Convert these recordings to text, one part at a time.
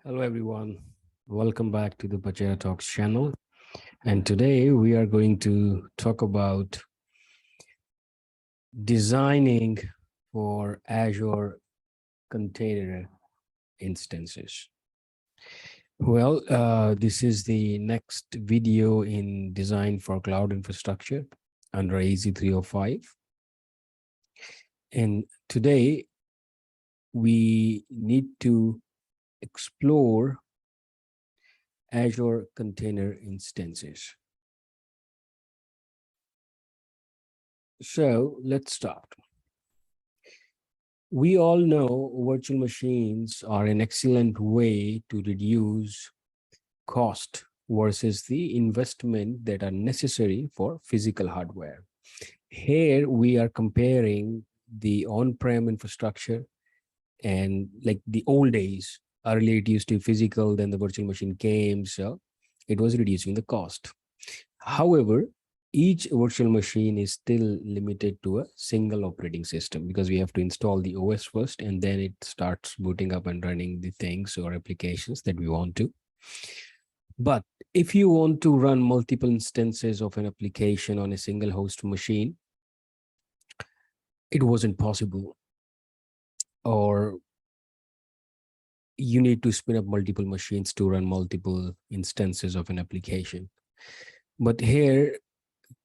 Hello, everyone. Welcome back to the Pachehra Talks channel. And today we are going to talk about designing for Azure container instances. Well, this is the next video in design for cloud infrastructure under AZ-305. And today we need to explore Azure container instances. So let's start. We all know virtual machines are an excellent way to reduce cost versus the investment that are necessary for physical hardware. Here we are comparing the on-prem infrastructure and like the old days. Earlier it used to be physical, then the virtual machine came, so it was reducing the cost. However, each virtual machine is still limited to a single operating system because we have to install the OS first, and then it starts booting up and running the things or applications that we want to. But if you want to run multiple instances of an application on a single host machine, it wasn't possible, or you need to spin up multiple machines to run multiple instances of an application. But here,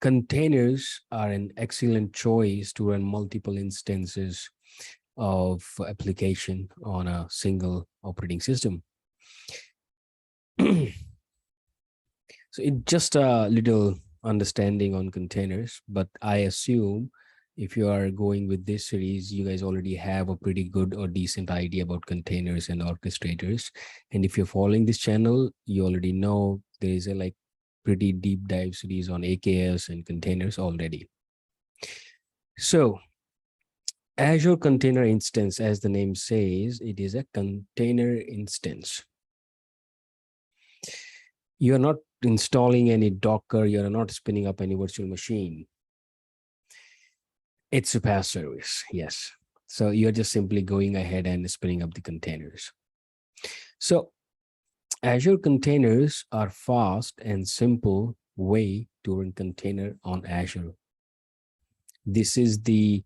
containers are an excellent choice to run multiple instances of application on a single operating system. So it's just a little understanding on containers, but I assume if you are going with this series, you guys already have a pretty good or decent idea about containers and orchestrators. And if you're following this channel, you already know there is a pretty deep dive series on AKS and containers already. So Azure Container Instance, as the name says, it is a container instance. You are not installing any Docker, you are not spinning up any virtual machine. It's a PaaS service, yes. So you're just simply going ahead and spinning up the containers. So Azure containers are fast and simple way to run container on Azure. This is the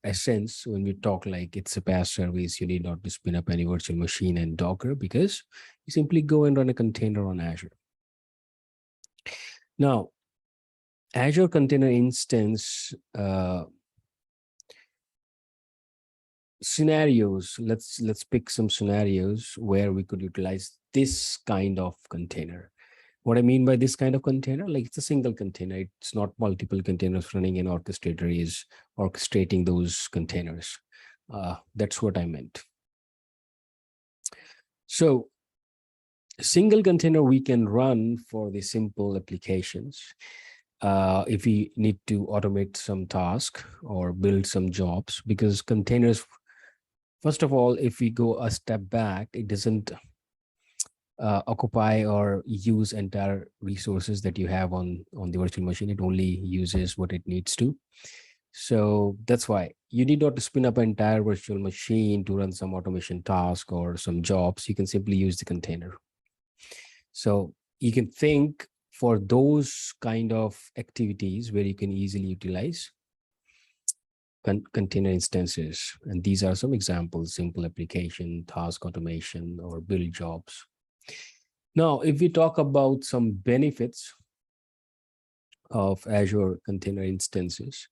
essence when we talk like it's a PaaS service. You need not to spin up any virtual machine and Docker because you simply go and run a container on Azure. Now, Azure Container Instance scenarios. Let's pick some scenarios where we could utilize this kind of container. What I mean by this kind of container, like it's a single container. It's not multiple containers running, an orchestrator is orchestrating those containers. That's what I meant. So a single container we can run for the simple applications. If we need to automate some task or build some jobs, because containers, first of all, if we go a step back, it doesn't occupy or use entire resources that you have on the virtual machine. It only uses what it needs to. So that's why you need not to spin up an entire virtual machine to run some automation task or some jobs. You can simply use the container. So you can think for those kind of activities where you can easily utilize container instances. And these are some examples: simple application, task automation, or build jobs. Now, if we talk about some benefits of Azure container instances,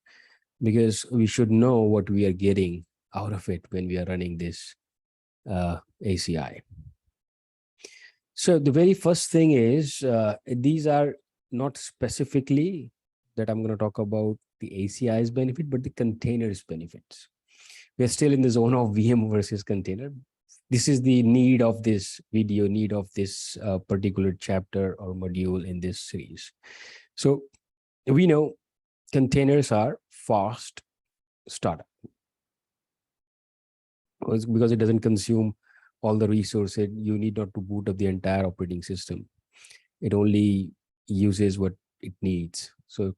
because we should know what we are getting out of it when we are running this ACI. So the very first thing is, these are not specifically that I'm going to talk about the ACI's benefit, but the containers benefits. We're still in the zone of VM versus container. This is the need of this video, need of this particular chapter or module in this series. So we know containers are fast startup because it doesn't consume all the resources. You need not to boot up the entire operating system. It only uses what it needs. So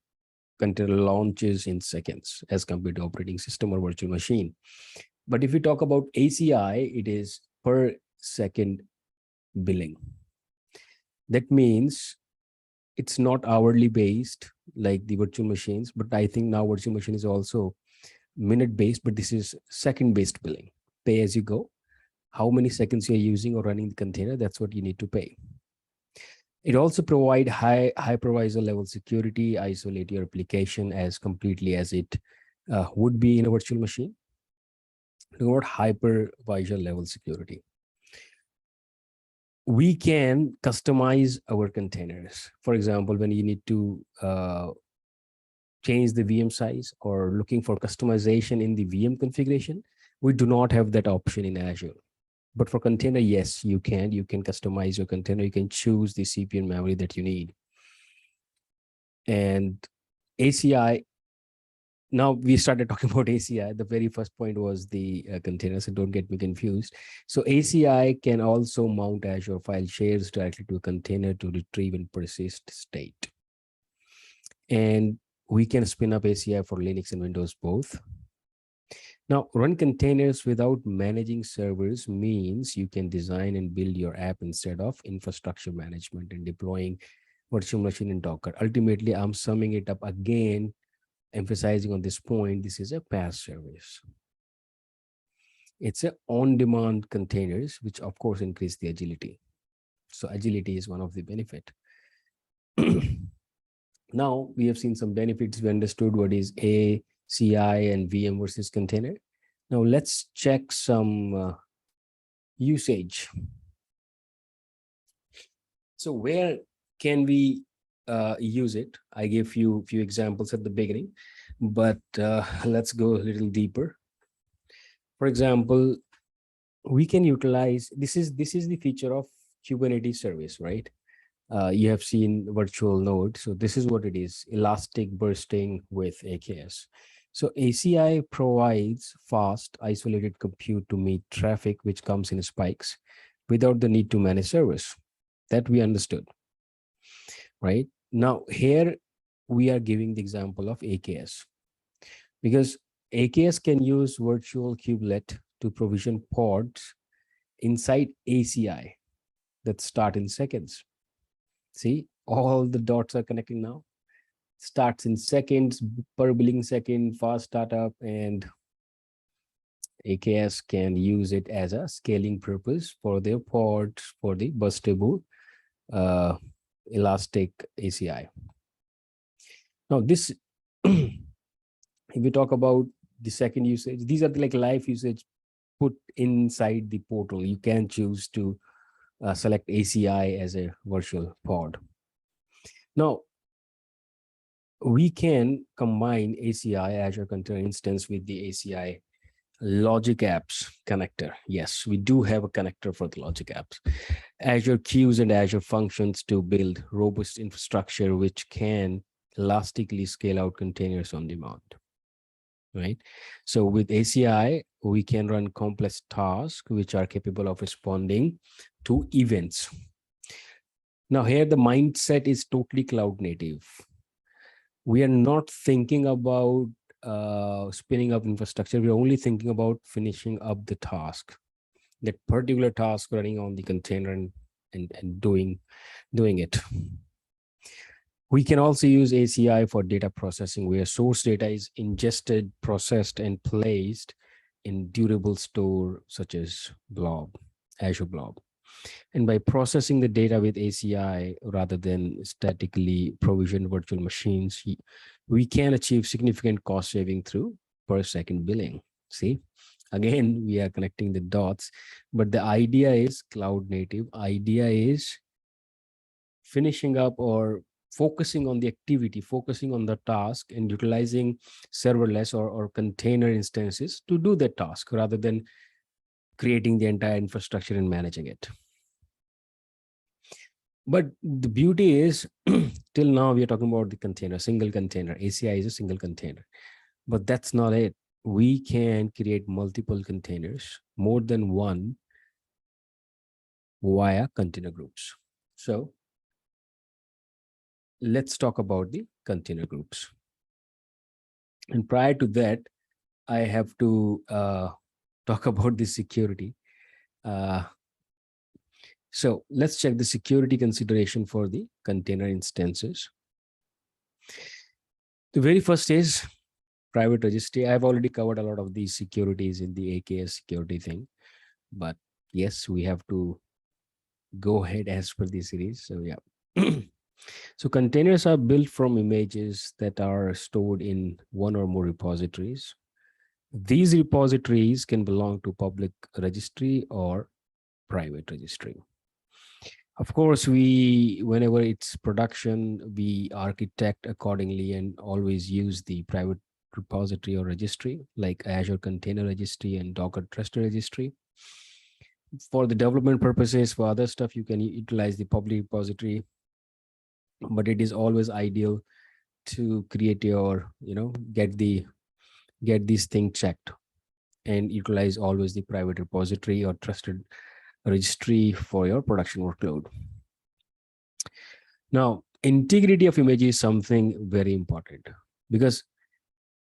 container launches in seconds as compared to operating system or virtual machine. But if we talk about ACI, it is per second billing. That means it's not hourly based like the virtual machines, but I think now virtual machine is also minute based, but this is second based billing. Pay as you go. How many seconds you're using or running the container, that's what you need to pay. It also provide high hypervisor level security, isolate your application as completely as it would be in a virtual machine. Look about hypervisor level security. We can customize our containers. For example, when you need to change the VM size or looking for customization in the VM configuration, we do not have that option in Azure. But for container, yes, you can. You can customize your container. You can choose the CPU and memory that you need. And ACI, now we started talking about ACI. The very first point was the container, so don't get me confused. So ACI can also mount Azure file shares directly to a container to retrieve and persist state. And we can spin up ACI for Linux and Windows both. Now, run containers without managing servers means you can design and build your app instead of infrastructure management and deploying virtual machine in Docker. Ultimately, I'm summing it up again, emphasizing on this point, this is a PaaS service. It's a on-demand containers, which of course increase the agility. So agility is one of the benefit. Now we have seen some benefits. We understood what is ACI and VM versus container. Now let's check some usage. So where can we use it? I gave you few examples at the beginning, but let's go a little deeper. For example, we can utilize, this is the feature of Kubernetes service, right? You have seen virtual node. So this is what it is, elastic bursting with AKS. So ACI provides fast, isolated compute to meet traffic, which comes in spikes without the need to manage servers. That we understood, right? Now here we are giving the example of AKS, because AKS can use virtual kubelet to provision pods inside ACI that start in seconds. See, all the dots are connecting now. Starts in seconds, per billing second, fast startup, and AKS can use it as a scaling purpose for their pods, for the bustable elastic ACI. Now this, if we talk about the second usage, these are like live usage put inside the portal. You can choose to select ACI as a virtual pod. Now, we can combine ACI, Azure Container Instance, with the ACI Logic Apps connector. Yes, we do have a connector for the Logic Apps. Azure Queues and Azure Functions to build robust infrastructure which can elastically scale out containers on demand, right? So with ACI, we can run complex tasks which are capable of responding to events. Now here the mindset is totally cloud native. We are not thinking about spinning up infrastructure. We're only thinking about finishing up the task, that particular task running on the container and doing it. We can also use ACI for data processing, where source data is ingested, processed, and placed in durable store such as Blob, Azure Blob. And by processing the data with ACI rather than statically provisioned virtual machines, we can achieve significant cost saving through per second billing. See, again, we are connecting the dots, but the idea is cloud native. Idea is finishing up or focusing on the activity, focusing on the task, and utilizing serverless or container instances to do that task rather than creating the entire infrastructure and managing it. But the beauty is, till now we are talking about the container, single container. ACI is a single container, but that's not it. We can create multiple containers, more than one, via container groups. So let's talk about the container groups. And prior to that, I have to talk about the security. So let's check the security consideration for the container instances. The very first is private registry. I've already covered a lot of these securities in the AKS security thing, but yes, we have to go ahead as per the series. So yeah. So containers are built from images that are stored in one or more repositories. These repositories can belong to public registry or private registry. Of course, whenever it's production, we architect accordingly and always use the private repository or registry like Azure Container Registry and Docker Trusted Registry. For the development purposes, for other stuff, you can utilize the public repository, but it is always ideal to create your, get these things checked and utilize always the private repository or trusted registry for your production workload. Now, integrity of image is something very important because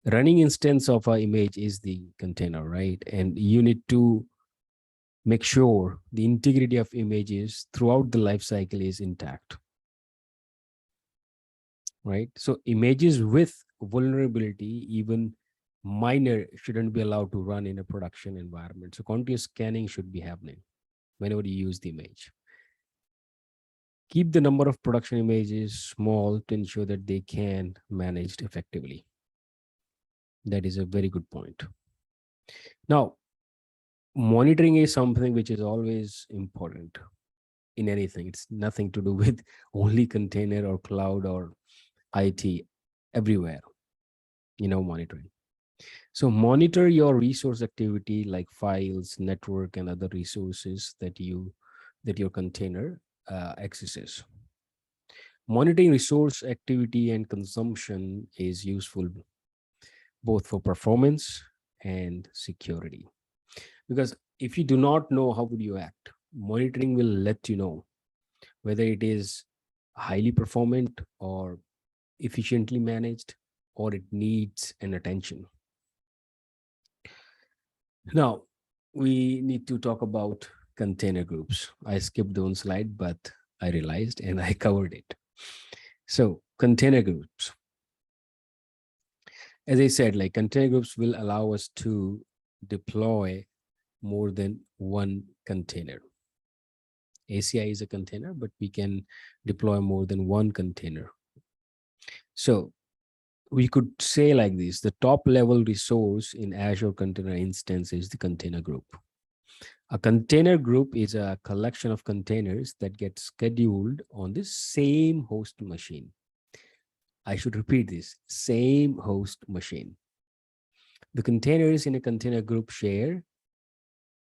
running instance of our image is the container, right? And you need to make sure the integrity of images throughout the life cycle is intact, right? So images with vulnerability, even minor, shouldn't be allowed to run in a production environment. So continuous scanning should be happening whenever you use the image. Keep the number of production images small to ensure that they can managed effectively. That is a very good point. Now, monitoring is something which is always important in anything. It's nothing to do with only container or cloud or IT, everywhere, monitoring. So monitor your resource activity like files, network, and other resources that your container accesses. Monitoring resource activity and consumption is useful both for performance and security. Because if you do not know, how would you act? Monitoring will let you know whether it is highly performant or efficiently managed, or it needs an attention. Now, we need to talk about container groups. I skipped one slide, but I realized and I covered it. So container groups. As I said, like container groups will allow us to deploy more than one container. ACI is a container, but we can deploy more than one container. So we could say like this: the top level resource in Azure Container Instance is the container group. A container group is a collection of containers that get scheduled on the same host machine. I should repeat this: same host machine. The containers in a container group share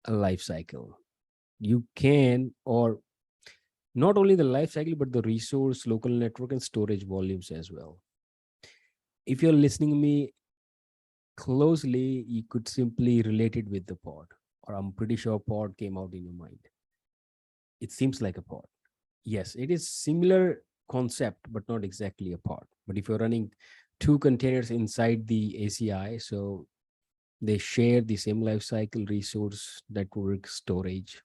a life cycle. You can, or not only the life cycle, but the resource, local network, and storage volumes as well. If you're listening to me closely, you could simply relate it with the pod, or I'm pretty sure pod came out in your mind. It seems like a pod. Yes, it is similar concept, but not exactly a pod. But if you're running two containers inside the ACI, so they share the same life cycle, resource, network, storage.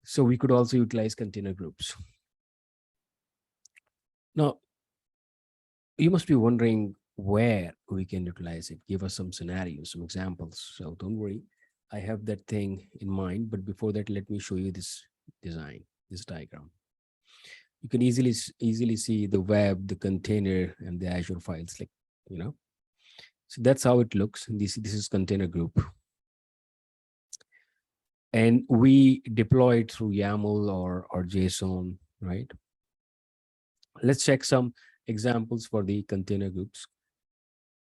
So we could also utilize container groups. Now, you must be wondering where we can utilize it. Give us some scenarios, some examples. So don't worry, I have that thing in mind. But before that, let me show you this design, this diagram. You can easily see the web, the container, and the Azure files, like, So that's how it looks. This is container group. And we deploy it through YAML or JSON, right? Let's check some examples for the container groups.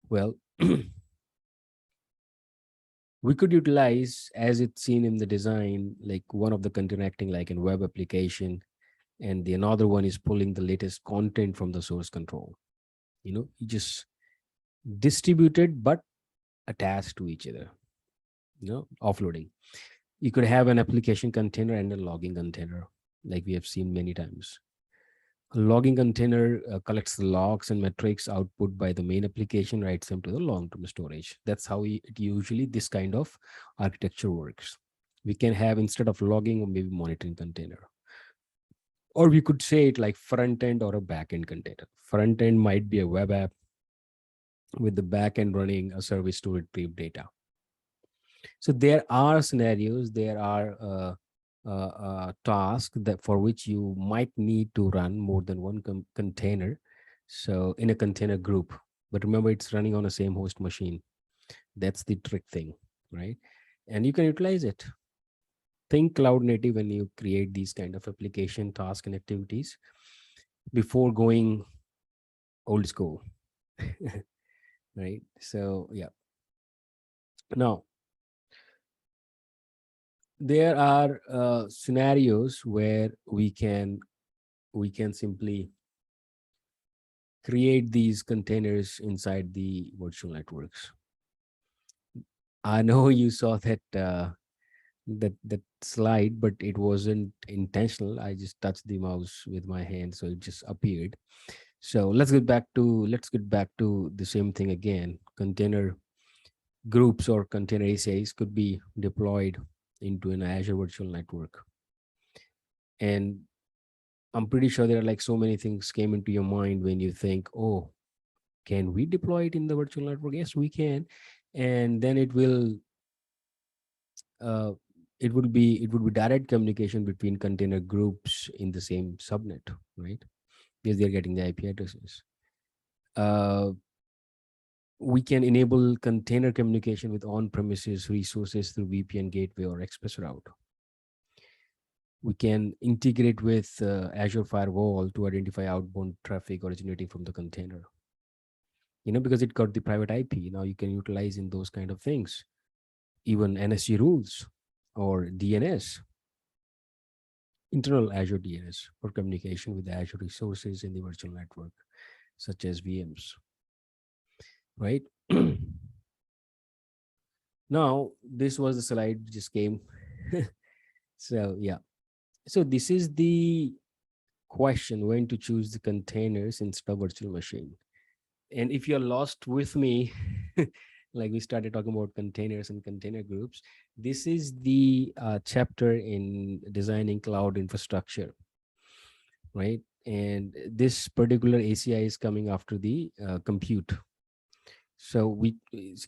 Well, we could utilize, as it's seen in the design, like one of the container acting like a web application, and the another one is pulling the latest content from the source control. You just distributed but attached to each other, offloading. You could have an application container and a logging container, like we have seen many times. A logging container collects the logs and metrics output by the main application, writes them to the long-term storage. That's how this kind of architecture works. We can have, instead of logging or maybe monitoring container, or we could say it like front end or a back end container. Front end might be a web app with the back end running a service to retrieve data. So there are scenarios, there are tasks that for which you might need to run more than one container. So in a container group, but remember it's running on the same host machine. That's the trick thing, right? And you can utilize it. Think cloud native when you create these kind of application tasks and activities before going old school. Right? So yeah. Now there are scenarios where we can simply create these containers inside the virtual networks. I know you saw that slide, but it wasn't intentional. I just touched the mouse with my hand, so it just appeared. So let's get back to the same thing again. Container groups or container ACIs could be deployed into an Azure virtual network. And I'm pretty sure there are like so many things came into your mind when you think, oh, can we deploy it in the virtual network? Yes, we can. And then uh, it would be direct communication between container groups in the same subnet, right? Because they're getting the IP addresses. Uh, we can enable container communication with on-premises resources through VPN gateway or express route. We can integrate with Azure Firewall to identify outbound traffic originating from the container. Because it got the private IP. Now you can utilize in those kind of things, even NSG rules or DNS, internal Azure DNS for communication with Azure resources in the virtual network, such as VMs, right? Now, this was the slide just came. So, yeah. So this is the question, when to choose the containers instead of virtual machine. And if you're lost with me, like we started talking about containers and container groups, this is the chapter in designing cloud infrastructure, right? And this particular ACI is coming after the compute. So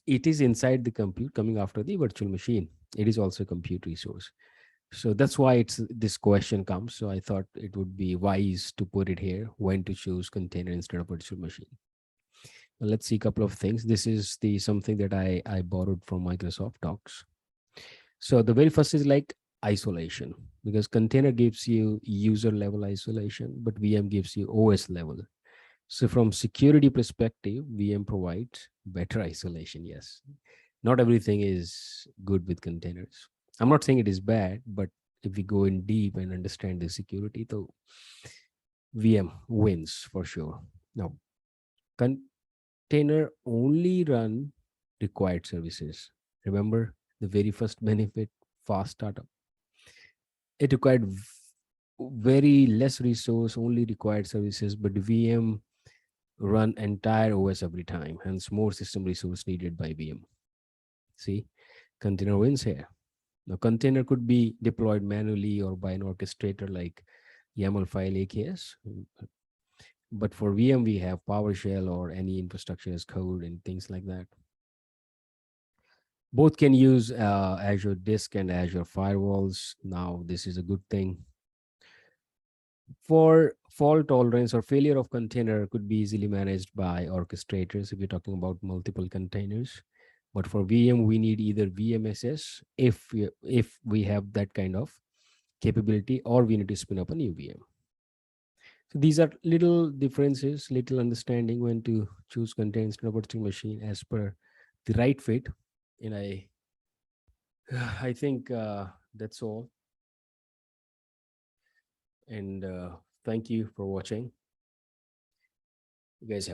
it is inside the compute, coming after the virtual machine. It is also a compute resource. So that's why this question comes. So I thought it would be wise to put it here, when to choose container instead of virtual machine. Let's see a couple of things. This is the something that I borrowed from Microsoft Docs. So the very first is like isolation, because container gives you user level isolation, but VM gives you OS level. So from security perspective, VM provides better isolation. Yes, not everything is good with containers. I'm not saying it is bad, but if we go in deep and understand the security, though, VM wins for sure. Now, container only run required services. Remember the very first benefit, fast startup. It required very less resource, only required services, but VM run entire OS every time, hence more system resource needed by VM. See, container wins here. Now, container could be deployed manually or by an orchestrator like YAML file AKS. But for VM, we have PowerShell or any infrastructure as code and things like that. Both can use Azure Disk and Azure Firewalls. Now, this is a good thing. For fault tolerance or failure of container could be easily managed by orchestrators if you're talking about multiple containers. But for VM, we need either VMSS if we have that kind of capability, or we need to spin up a new VM. So these are little differences, little understanding when to choose container instead of virtual machine as per the right fit. And I think that's all. And thank you for watching. You guys have